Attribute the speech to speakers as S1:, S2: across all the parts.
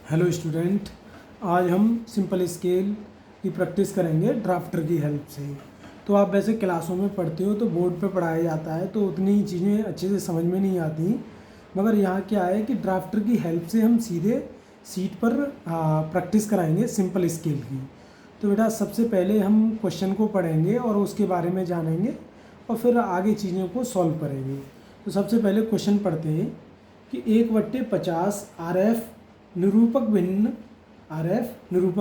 S1: Hello student, आज हम simple scale की प्रैक्टिस करेंगे ड्राफ्टर की हेल्प से। तो आप वैसे क्लासों में पढ़ते हो तो बोर्ड पे पढ़ाया जाता है तो उतनी ही चीज़ें अच्छे से समझ में नहीं आती, मगर यहाँ क्या है कि ड्राफ्टर की हेल्प से हम सीधे सीट पर प्रैक्टिस कराएंगे सिंपल स्केल की। तो बेटा सबसे पहले हम क्वेश्चन को पढ़ेंगे और उसके बारे में जानेंगे और फिर आगे चीज़ों को सॉल्व करेंगे। तो सबसे पहले क्वेश्चन पढ़ते हैं कि 1/50 आरएफ निरूपक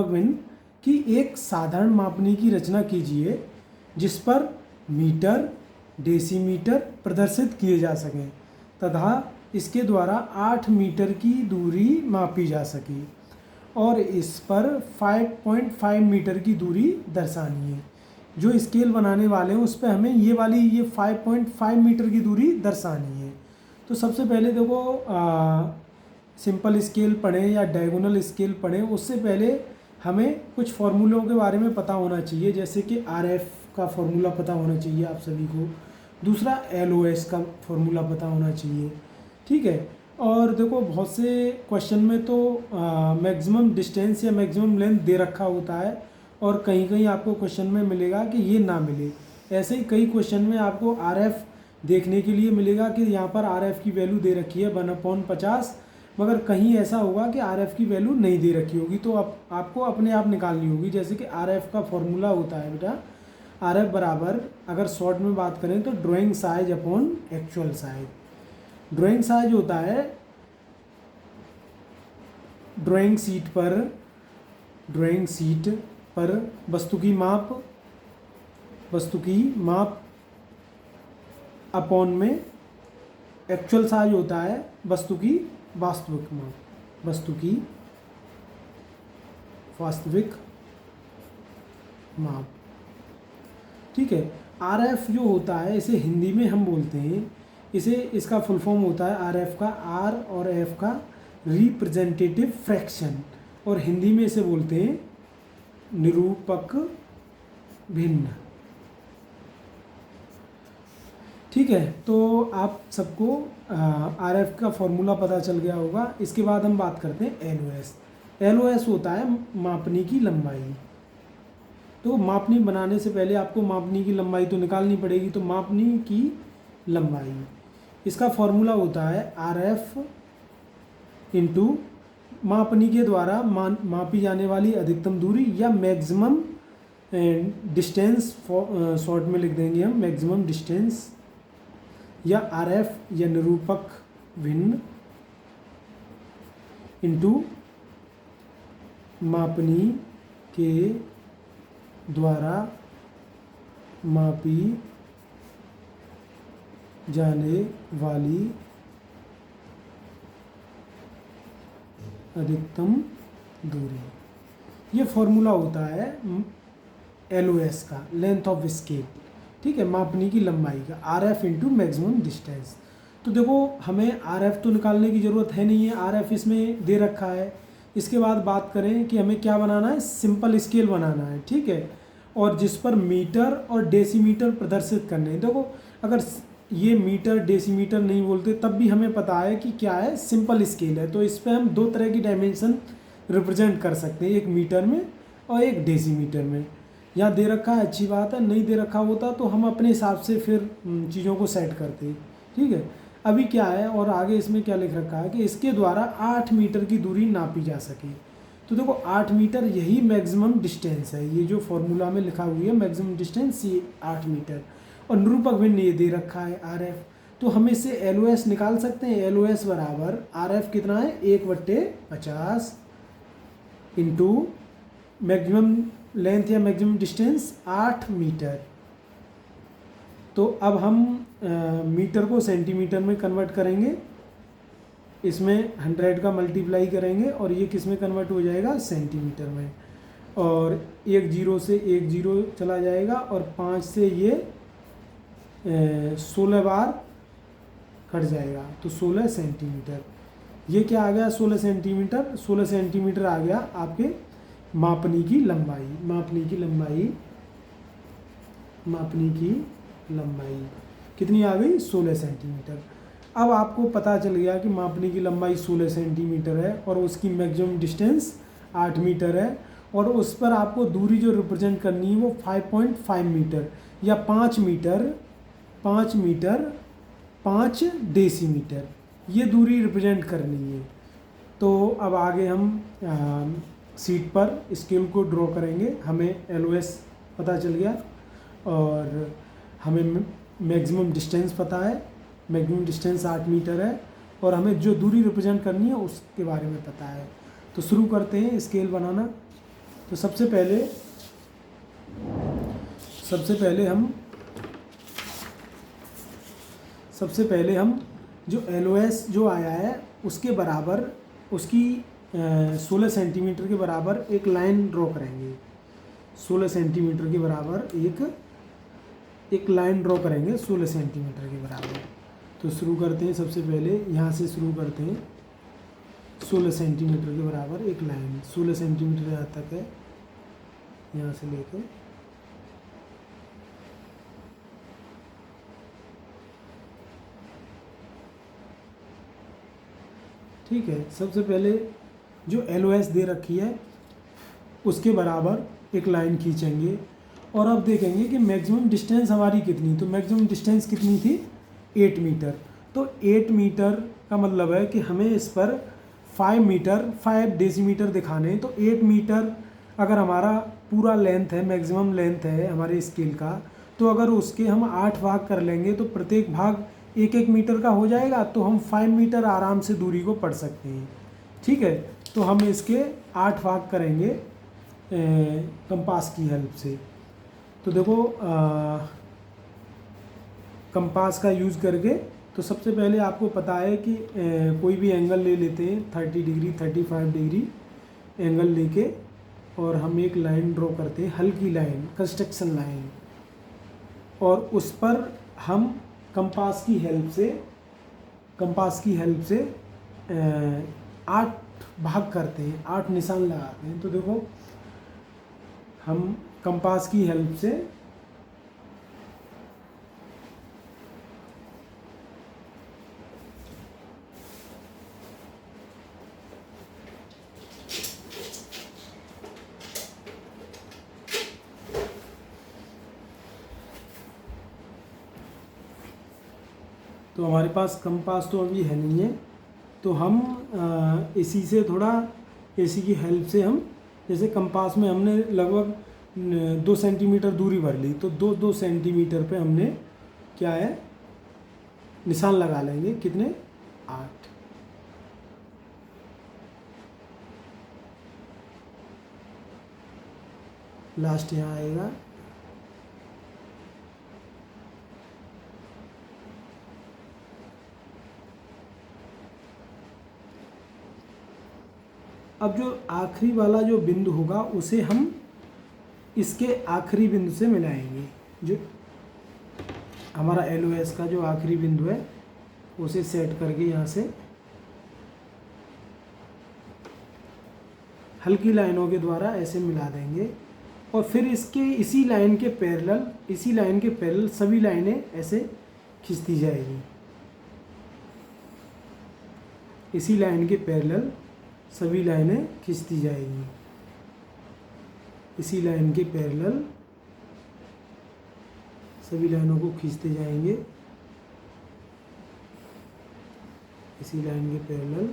S1: भिन्न की एक साधारण मापनी की रचना कीजिए जिस पर मीटर डेसीमीटर प्रदर्शित किए जा सकें तथा इसके द्वारा 8 मीटर की दूरी मापी जा सके और इस पर 5.5 मीटर की दूरी दर्शानी है। जो स्केल बनाने वाले हैं उस पर हमें ये 5.5 मीटर की दूरी दर्शानी है। तो सबसे पहले देखो सिंपल स्केल पढ़ें या डायगोनल स्केल पढ़ें उससे पहले हमें कुछ फार्मूलों के बारे में पता होना चाहिए, जैसे कि आरएफ का फार्मूला पता होना चाहिए आप सभी को। दूसरा एलओएस का फार्मूला पता होना चाहिए, ठीक है। और देखो बहुत से क्वेश्चन में तो मैक्सिमम डिस्टेंस या मैक्सिमम लेंथ दे रखा होता है और कहीं कहीं आपको क्वेश्चन में मिलेगा कि ये ना मिले। ऐसे ही कई क्वेश्चन में आपको आरएफ देखने के लिए मिलेगा कि यहाँ पर आरएफ की वैल्यू दे रखी है 1/50, मगर कहीं ऐसा होगा कि आरएफ की वैल्यू नहीं दे रखी होगी, तो आपको अपने आप निकालनी होगी। जैसे कि आरएफ का फॉर्मूला होता है बेटा, आरएफ बराबर, अगर शॉर्ट में बात करें तो drawing size upon actual size. Drawing size होता है ड्राइंग सीट पर वस्तु की माप अपॉन में एक्चुअल साइज होता है वस्तु की वास्तविक माप, ठीक है। आरएफ जो होता है इसे हिंदी में हम बोलते हैं, इसका फुल फॉर्म होता है आरएफ का, आर और एफ का रिप्रेजेंटेटिव फ्रैक्शन, और हिंदी में इसे बोलते हैं निरूपक भिन्न, ठीक है। तो आप सबको आरएफ का फॉर्मूला पता चल गया होगा। इसके बाद हम बात करते हैं एलओएस। एलओएस होता है मापनी की लंबाई। तो मापनी बनाने से पहले आपको मापनी की लंबाई तो निकालनी पड़ेगी, तो मापनी की लंबाई, इसका फॉर्मूला होता है आरएफ इंटू मापनी के द्वारा मापी जाने वाली अधिकतम दूरी या मैक्सिमम डिस्टेंस, शॉर्ट में लिख देंगे हम मैक्सिमम डिस्टेंस, या आरएफ या निरूपक भिन्न इंटू मापनी के द्वारा मापी जाने वाली अधिकतम दूरी। ये फॉर्मूला होता है एलओएस का, लेंथ ऑफ स्केल, ठीक है, मापनी की लंबाई का, आरएफ इंटू मैक्सिमम डिस्टेंस। तो देखो हमें आरएफ तो निकालने की ज़रूरत है नहीं है, आरएफ इसमें दे रखा है। इसके बाद बात करें कि हमें क्या बनाना है, सिंपल स्केल बनाना है, ठीक है, और जिस पर मीटर और डेसीमीटर प्रदर्शित करने हैं। देखो अगर ये मीटर डेसीमीटर नहीं बोलते तब भी हमें पता है कि क्या है, सिंपल स्केल है। तो इस पर हम दो तरह की डायमेंशन रिप्रेजेंट कर सकते हैं, एक मीटर में और एक डेसीमीटर में। यहाँ दे रखा है अच्छी बात है, नहीं दे रखा होता तो हम अपने हिसाब से फिर चीज़ों को सेट करते हैं, ठीक है। अभी क्या है और आगे इसमें क्या लिख रखा है कि इसके द्वारा 8 मीटर की दूरी नापी जा सके। तो देखो 8 मीटर यही मैक्सिमम डिस्टेंस है, ये जो फॉर्मूला में लिखा हुई है मैक्सिमम डिस्टेंस ये 8 मीटर, और निरूपक भिन्न ये दे रखा है आरएफ। तो हम इससे एलओएस निकाल सकते हैं। एलओएस बराबर आरएफ कितना है, 1/50 इंटू मैक्सिमम लेंथ या मैक्सिमम डिस्टेंस 8 मीटर। तो अब हम मीटर को सेंटीमीटर में कन्वर्ट करेंगे, इसमें 100 का मल्टीप्लाई करेंगे और ये किस में कन्वर्ट हो जाएगा, सेंटीमीटर में। और एक जीरो से एक जीरो चला जाएगा और 5 से ये 16 बार कट जाएगा, तो 16 सेंटीमीटर। ये क्या आ गया, 16 सेंटीमीटर। 16 सेंटीमीटर आ गया आपके मापनी की लंबाई कितनी आ गई, 16 सेंटीमीटर। अब आपको पता चल गया कि मापने की लंबाई 16 सेंटीमीटर है और उसकी मैक्सिमम डिस्टेंस 8 मीटर है, और उस पर आपको दूरी जो रिप्रेजेंट करनी है वो 5.5 मीटर या 5 मीटर 5 डेसीमीटर ये दूरी रिप्रेजेंट करनी है। तो अब आगे हम सीट पर स्केल को ड्रॉ करेंगे। हमें LOS पता चल गया और हमें मैक्सिमम डिस्टेंस पता है, मैक्सिमम डिस्टेंस 8 मीटर है, और हमें जो दूरी रिप्रेजेंट करनी है उसके बारे में पता है। तो शुरू करते हैं स्केल बनाना। तो सबसे पहले हम जो LOS जो आया है उसके बराबर, उसकी 16 सेंटीमीटर के बराबर एक लाइन ड्रॉ करेंगे। 16 सेंटीमीटर के बराबर एक लाइन ड्रॉ करेंगे 16 सेंटीमीटर के बराबर। तो शुरू करते हैं, सबसे पहले यहाँ से शुरू करते हैं। 16 सेंटीमीटर के बराबर एक लाइन, 16 सेंटीमीटर यहाँ तक है, यहाँ से लेकर ठीक है। सबसे पहले जो LOS दे रखी है उसके बराबर एक लाइन खींचेंगे और अब देखेंगे कि मैक्सिमम डिस्टेंस हमारी कितनी। तो मैक्सिमम डिस्टेंस कितनी थी? 8 मीटर। तो 8 मीटर का मतलब है कि हमें इस पर 5 डेसीमीटर दिखाने हैं। तो 8 मीटर अगर हमारा पूरा लेंथ है, मैक्सिमम लेंथ है हमारे स्केल का, तो अगर उसके हम 8 भाग कर लेंगे तो प्रत्येक भाग 1-1 मीटर का हो जाएगा। तो हम 5 मीटर आराम से दूरी को पढ़ सकते हैं। ठीक है, तो हम इसके 8 भाग करेंगे कंपास की हेल्प से। तो देखो कंपास का यूज़ करके, तो सबसे पहले आपको पता है कि कोई भी एंगल ले लेते हैं, 30 डिग्री 35 डिग्री एंगल लेके, और हम एक लाइन ड्रॉ करते हैं, हल्की लाइन, कंस्ट्रक्शन लाइन, और उस पर हम कंपास की हेल्प से 8 भाग करते हैं, 8 निशान लगाते हैं। तो देखो हम कंपास की हेल्प से तो हमारे पास कंपास तो अभी है नहीं है, तो हम इसी से थोड़ा, इसी की हेल्प से हम, जैसे कंपास में हमने लगभग 2 सेंटीमीटर दूरी भर ली, तो 2 सेंटीमीटर पे हमने क्या है निशान लगा लेंगे। कितने? 8। लास्ट यहाँ आएगा। अब जो आखिरी वाला जो बिंदु होगा उसे हम इसके आखिरी बिंदु से मिलाएंगे। जो हमारा LOS का जो आखिरी बिंदु है उसे सेट करके यहाँ से हल्की लाइनों के द्वारा ऐसे मिला देंगे, और फिर इसके इसी लाइन के पैरेलल सभी लाइनें ऐसे खींचती जाएगी। इसी लाइन के पैरेलल सभी लाइनें खींचती जाएगी। इसी लाइन के पैरेलल सभी लाइनों को खींचते जाएंगे। इसी लाइन के पैरेलल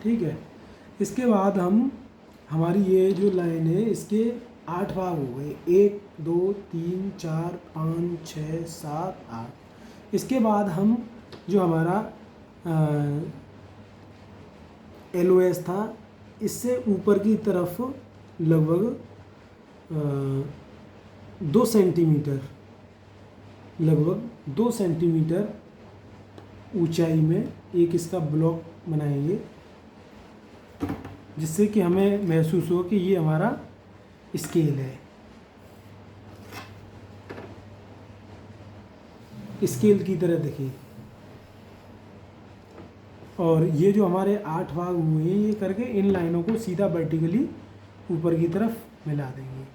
S1: ठीक है। इसके बाद हमारी ये जो लाइन है इसके 8 भाग हो गए, 1 2 3 4 5 6 7 8। इसके बाद हम जो हमारा LOS था इससे ऊपर की तरफ लगभग 2 सेंटीमीटर ऊंचाई में एक इसका ब्लॉक बनाएंगे, जिससे कि हमें महसूस हो कि ये हमारा स्केल है। स्केल की तरह देखिए। और ये जो हमारे 8 भाग हुए हैं, ये करके इन लाइनों को सीधा वर्टिकली ऊपर की तरफ मिला देंगे।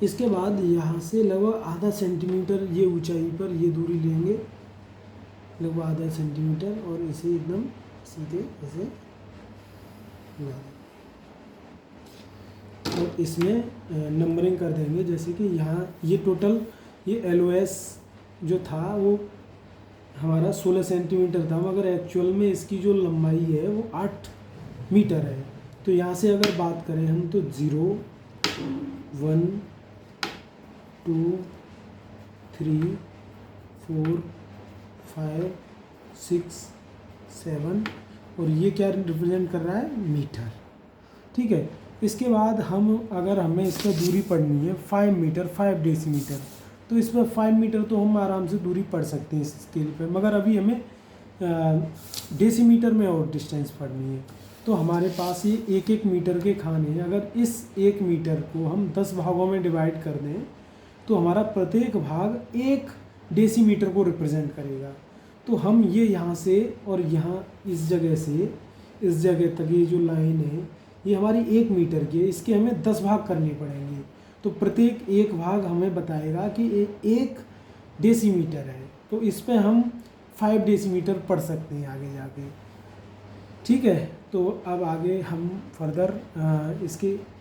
S1: इसके बाद यहाँ से लगभग आधा सेंटीमीटर ये ऊंचाई पर ये दूरी लेंगे, लगभग आधा सेंटीमीटर, और इसे एकदम सीधे ऐसे लगा देंगे और इसमें नंबरिंग कर देंगे। जैसे कि यहाँ ये टोटल ये LOS जो था वो हमारा 16 सेंटीमीटर था, मगर एक्चुअल में इसकी जो लंबाई है वो 8 मीटर है। तो यहाँ से अगर बात करें हम तो 0 1 2 3 4 5 6 7 और ये क्या रिप्रेजेंट कर रहा है, मीटर। ठीक है, इसके बाद हम अगर हमें इसका दूरी पढ़नी है 5 मीटर 5 डेसीमीटर, तो इस पर 5 मीटर तो हम आराम से दूरी पढ़ सकते हैं इस स्केल पर, मगर अभी हमें डेसीमीटर में और डिस्टेंस पढ़नी है। तो हमारे पास ये 1-1 मीटर के खाने हैं। अगर इस 1 मीटर को हम 10 भागों में डिवाइड कर दें तो हमारा प्रत्येक भाग 1 डेसीमीटर को रिप्रेजेंट करेगा। तो हम ये यहाँ से और यहाँ इस जगह से इस जगह तक ये जो लाइन है ये हमारी 1 मीटर की है, इसके हमें 10 भाग करने पड़ेंगे। तो प्रत्येक एक भाग हमें बताएगा कि 1 डेसीमीटर है। तो इस पे हम 5 डेसीमीटर पढ़ सकते हैं आगे जाके। ठीक है, तो अब आगे हम फर्दर इसके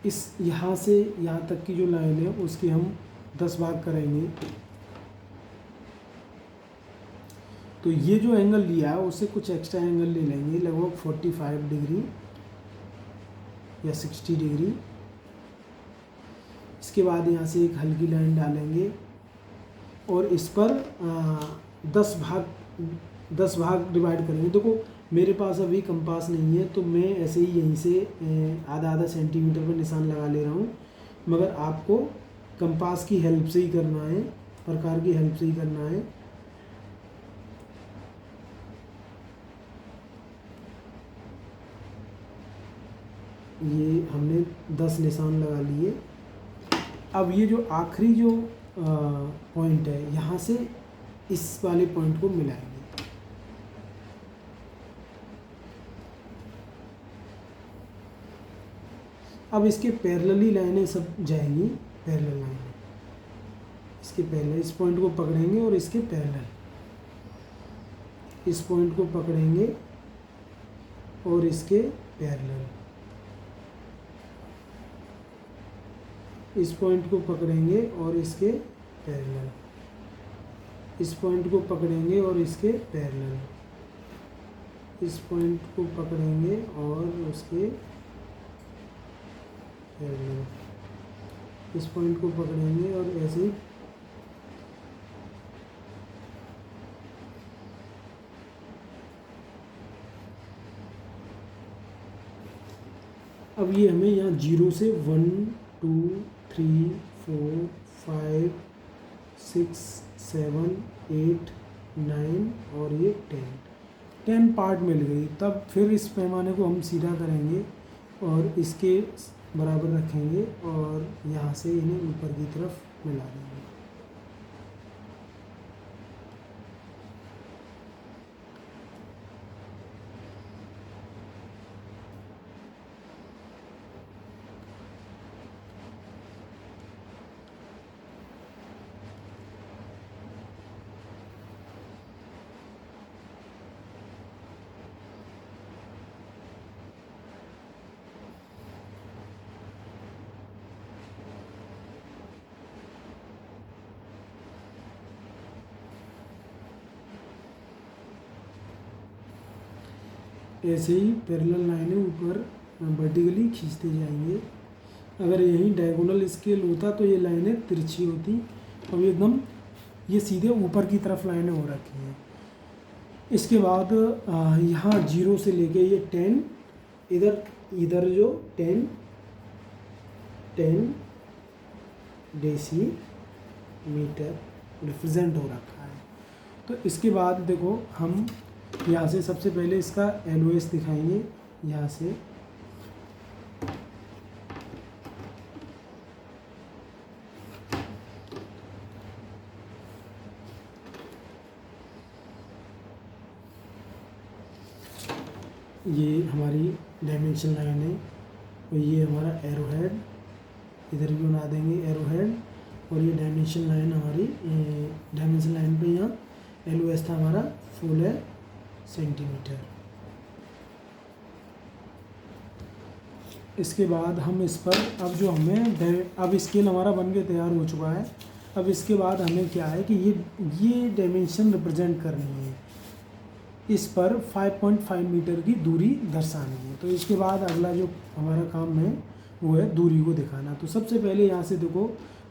S1: इस यहाँ से यहाँ तक की जो लाइन है उसके हम 10 भाग करेंगे। तो ये जो एंगल लिया है उससे कुछ एक्स्ट्रा एंगल ले लेंगे, लगभग 45 डिग्री या 60 डिग्री। इसके बाद यहाँ से एक हल्की लाइन डालेंगे और इस पर 10 भाग डिवाइड करेंगे। देखो मेरे पास अभी कंपास नहीं है तो मैं ऐसे ही यहीं से आधा सेंटीमीटर पर निशान लगा ले रहा हूँ, मगर आपको कंपास की हेल्प से ही करना है, प्रकार की हेल्प से ही करना है। ये हमने 10 निशान लगा लिए। अब ये जो आखिरी जो पॉइंट है यहाँ से इस वाले पॉइंट को मिलाएंगे। अब इसके पैरेलली लाइनें सब जाएंगी, पैरेलल लाइनें इसके पैरेलल, इस पॉइंट को पकड़ेंगे और इसके पैरेलल, इस पॉइंट को पकड़ेंगे और इसके पैरेलल, इस पॉइंट को पकड़ेंगे और इसके पैरेलल, इस पॉइंट को पकड़ेंगे और इसके पैरेलल, इस पॉइंट को पकड़ेंगे और उसके पैरेलल, इस पॉइंट को पकड़ेंगे और ऐसे ही अब ये हमें यहाँ 0 से 1 2 3 4 5 6 7 8 9 और ये 10 पार्ट मिल गई। तब फिर इस पैमाने को हम सीधा करेंगे और इसके बराबर रखेंगे और यहाँ से इन्हें ऊपर की तरफ मिला देंगे। ऐसे ही पैरेलल लाइनें ऊपर वर्टिकली खींचते जाएंगे। अगर यहीं डायगोनल स्केल होता तो ये लाइनें तिरछी होती, अब एकदम ये सीधे ऊपर की तरफ लाइनें हो रखी हैं। इसके बाद यहाँ 0 से लेके ये 10 इधर इधर जो 10 डेसीमीटर रिप्रेजेंट हो रखा है। तो इसके बाद देखो हम यहाँ से सबसे पहले इसका LOS दिखाएंगे। यहाँ से ये हमारी डायमेंशन लाइन है और ये हमारा एरो हेड, इधर भी बना देंगे एरो हेड, और ये डायमेंशन लाइन हमारी, डायमेंशन लाइन पे यहाँ LOS था हमारा 16 सेंटीमीटर। इसके बाद हम इस पर अब जो हमें अब स्केल हमारा बन के तैयार हो चुका है। अब इसके बाद हमें क्या है कि ये डायमेंशन रिप्रेजेंट करनी है, इस पर 5.5 मीटर की दूरी दर्शानी है। तो इसके बाद अगला जो हमारा काम है वो है दूरी को दिखाना। तो सबसे पहले यहाँ से देखो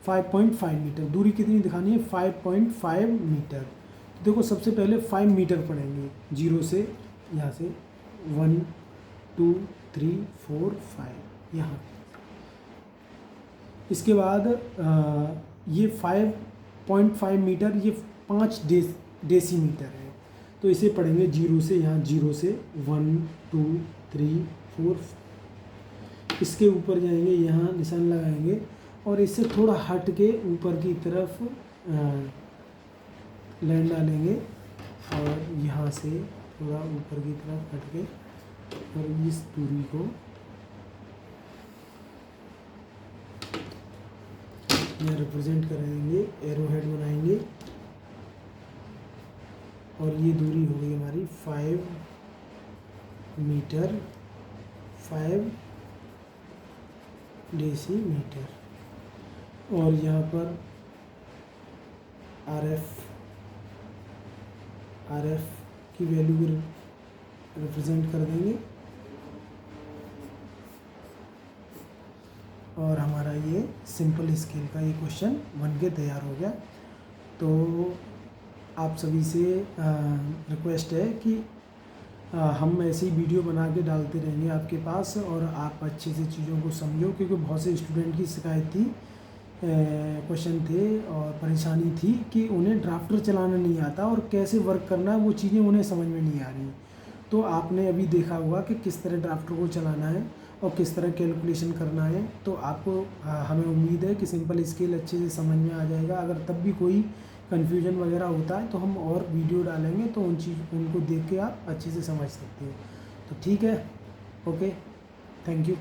S1: 5.5 मीटर दूरी कितनी दिखानी है, 5.5 मीटर। तो देखो सबसे पहले 5 मीटर पड़ेंगे, 0 से यहाँ से 1 2 3 4 5 यहाँ। इसके बाद ये 5.5 मीटर, ये 5 डेसीमीटर है। तो इसे पढ़ेंगे 0 से, यहाँ 0 से 1 2 3 4। इसके ऊपर जाएंगे, यहाँ निशान लगाएंगे और इससे थोड़ा हट के ऊपर की तरफ लाइन डालेंगे और यहाँ से थोड़ा ऊपर की तरफ हट के और इस दूरी को यहाँ रिप्रेजेंट करेंगे, एरो हेड बनाएंगे और ये दूरी हो गई हमारी 5 मीटर, 5 डेसीमीटर। और यहाँ पर RF की वैल्यू को रिप्रेजेंट कर देंगे और हमारा ये सिंपल स्केल का ये क्वेश्चन बन के तैयार हो गया। तो आप सभी से रिक्वेस्ट है कि हम ऐसी वीडियो बना के डालते रहेंगे आपके पास और आप अच्छे से चीज़ों को समझो, क्योंकि बहुत से स्टूडेंट की शिकायत थी, क्वेश्चन थे और परेशानी थी कि उन्हें ड्राफ्टर चलाना नहीं आता और कैसे वर्क करना है वो चीज़ें उन्हें समझ में नहीं आ रही। तो आपने अभी देखा होगा कि किस तरह ड्राफ्टर को चलाना है और किस तरह कैलकुलेशन करना है। तो आपको हमें उम्मीद है कि सिंपल स्केल अच्छे से समझ में आ जाएगा। अगर तब भी कोई कन्फ्यूजन वगैरह होता है तो हम और वीडियो डालेंगे, तो उनको देख के आप अच्छे से समझ सकते हो। तो ठीक है, ओके, थैंक यू।